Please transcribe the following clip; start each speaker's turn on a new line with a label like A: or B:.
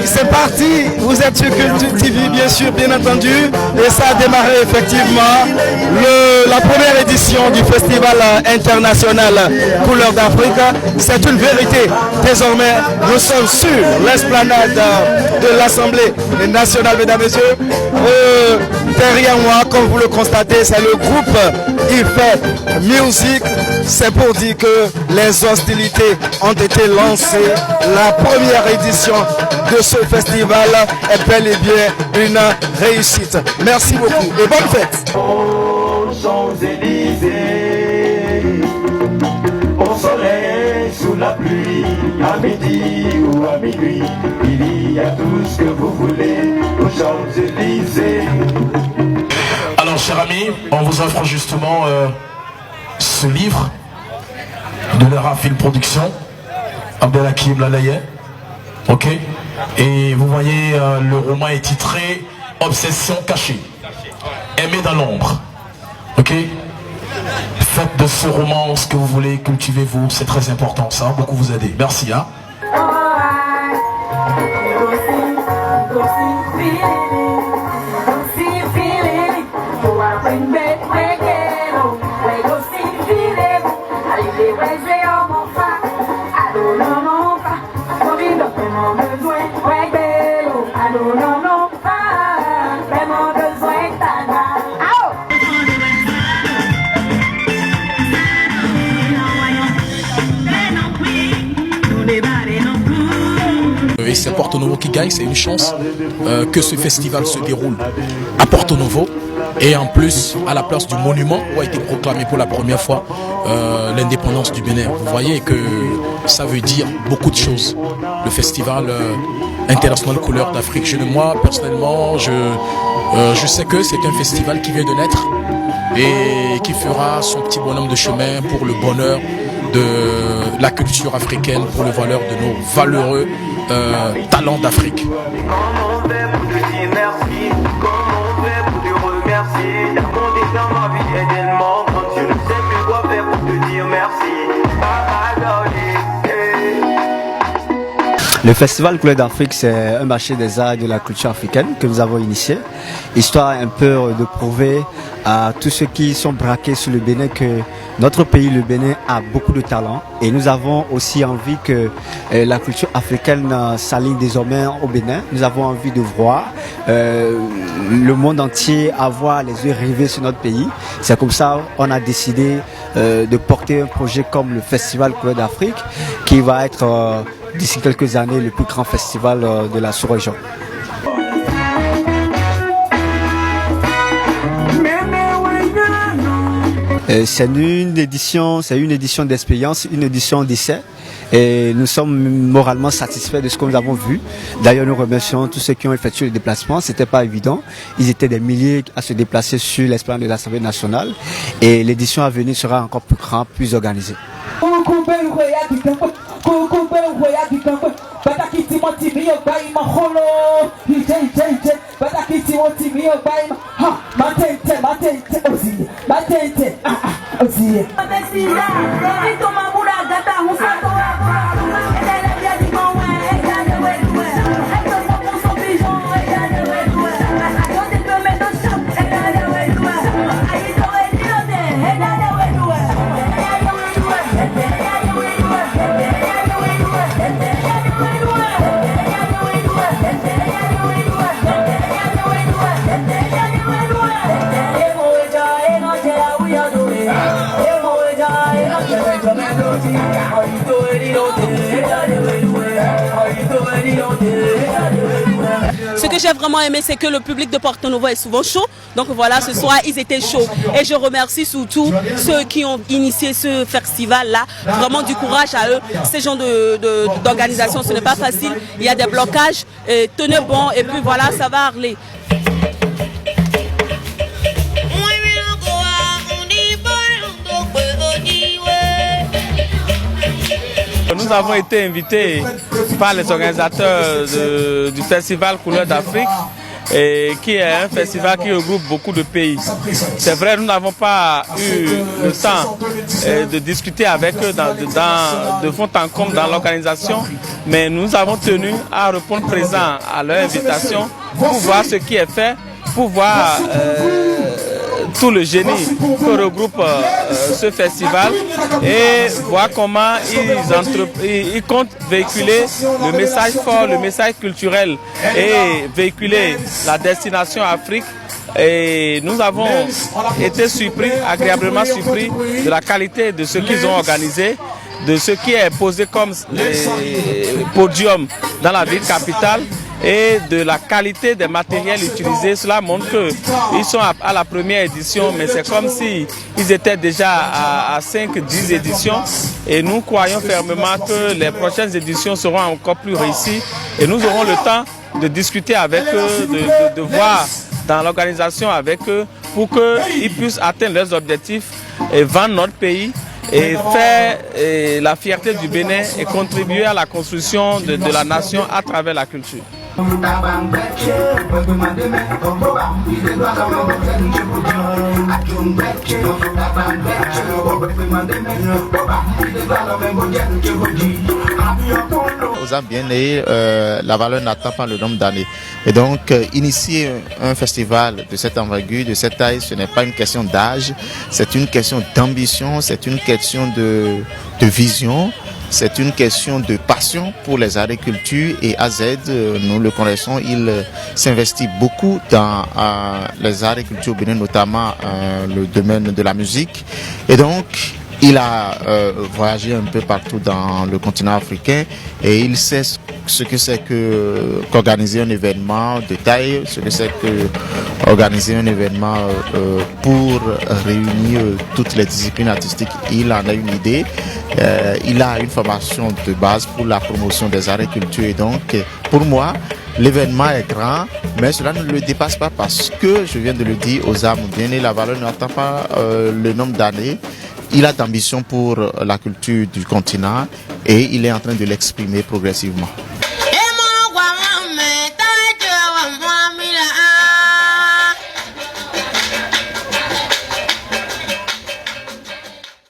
A: c'est parti, vous êtes sur Culture TV bien sûr, bien entendu, et ça a démarré effectivement la première édition du Festival international Couleurs d'Afrique. C'est une vérité, désormais nous sommes sur l'esplanade de l'Assemblée nationale, mesdames et messieurs. Derrière moi, comme vous le constatez, c'est le groupe Ife Music. C'est pour dire que les hostilités ont été lancées. La première édition de ce festival est bel et bien une réussite. Merci beaucoup et bonne fête.
B: Aux Champs-Élysées, au soleil, sous la pluie, à midi ou à minuit, il y a tout ce que vous voulez aux Champs-Élysées.
C: Alors, chers amis, on vous offre justement ce livre de la Film Production, Abdelhakim Lalaye. Ok. Et vous voyez, le roman est titré Obsession cachée, Aimer dans l'ombre. Ok. Faites de ce roman ce que vous voulez, cultivez-vous, c'est très important, ça va beaucoup vous aider. Merci. Hein.
D: Et c'est Porto Novo qui gagne, c'est une chance que ce festival se déroule à Porto Novo et en plus à la place du monument où a été proclamé pour la première fois l'indépendance du Bénin. Vous voyez que ça veut dire beaucoup de choses. Le festival international Couleurs d'Afrique. Moi personnellement, je sais que c'est un festival qui vient de naître et qui fera son petit bonhomme de chemin pour le bonheur de la culture africaine, pour le valeur de nos valeureux talents d'Afrique.
B: Comment on fait pour te dire merci? Comment on fait pour te remercier? T'as compté dans ma vie éternellement quand je ne sais plus quoi faire pour te dire merci.
E: Le Festival Couleurs d'Afrique, c'est un marché des arts et de la culture africaine que nous avons initié, histoire un peu de prouver à tous ceux qui sont braqués sur le Bénin que notre pays, le Bénin, a beaucoup de talent et nous avons aussi envie que la culture africaine s'aligne désormais au Bénin. Nous avons envie de voir le monde entier avoir les yeux rivés sur notre pays. C'est comme ça qu'on a décidé de porter un projet comme le Festival Couleurs d'Afrique qui va être d'ici quelques années le plus grand festival de la sous-région. C'est une édition d'expérience, une édition d'essai et nous sommes moralement satisfaits de ce que nous avons vu. D'ailleurs, nous remercions tous ceux qui ont effectué le déplacement, c'était pas évident. Ils étaient des milliers à se déplacer sur l'esplanade de l'Assemblée nationale et l'édition à venir sera encore plus grande, plus organisée.
F: Ce que j'ai vraiment aimé, c'est que le public de Porto Novo est souvent chaud. Donc voilà, ce soir, ils étaient chauds. Et je remercie surtout ceux qui ont initié ce festival-là. Vraiment du courage à eux. Ces gens d'organisation, ce n'est pas facile. Il y a des blocages. Tenez bon et puis voilà, ça va aller.
G: Nous avons été invités par les organisateurs du Festival Couleurs d'Afrique et qui est un festival qui regroupe beaucoup de pays. C'est vrai, nous n'avons pas eu le temps de discuter avec eux de fond en comble dans l'organisation, mais nous avons tenu à répondre présent à leur invitation pour voir ce qui est fait, pour voir tout le génie que regroupe ce festival et voir comment ils comptent véhiculer le message fort, le message culturel et véhiculer la destination Afrique. Et nous avons été surpris, agréablement surpris de la qualité de ce qu'ils ont organisé, de ce qui est posé comme podium dans la ville capitale et de la qualité des matériels utilisés. Cela montre qu'ils sont à la première édition, mais c'est comme s'ils étaient déjà à 5-10 éditions. Et nous croyons fermement que les prochaines éditions seront encore plus réussies. Et nous aurons le temps de discuter avec eux, de voir dans l'organisation avec eux pour qu'ils puissent atteindre leurs objectifs et vendre notre pays et faire la fierté du Bénin et contribuer à la construction de la nation à travers la culture.
H: Aux âmes bien-nées, la valeur n'attend pas le nombre d'années. Et donc, initier un festival de cette envergure, de cette taille, ce n'est pas une question d'âge, c'est une question d'ambition, c'est une question de vision. C'est une question de passion pour les agricultures et AZ, nous le connaissons, il s'investit beaucoup dans les agricultures au Bénin, notamment le domaine de la musique. Et donc, il a voyagé un peu partout dans le continent africain et il sait ce que c'est qu'organiser un événement de taille, ce que c'est qu'organiser un événement pour réunir toutes les disciplines artistiques. Il en a une idée. Il a une formation de base pour la promotion des agricultures et donc pour moi l'événement est grand mais cela ne le dépasse pas parce que je viens de le dire aux âmes bien-nées, la valeur n'attend pas le nombre d'années. Il a d'ambition pour la culture du continent et il est en train de l'exprimer progressivement.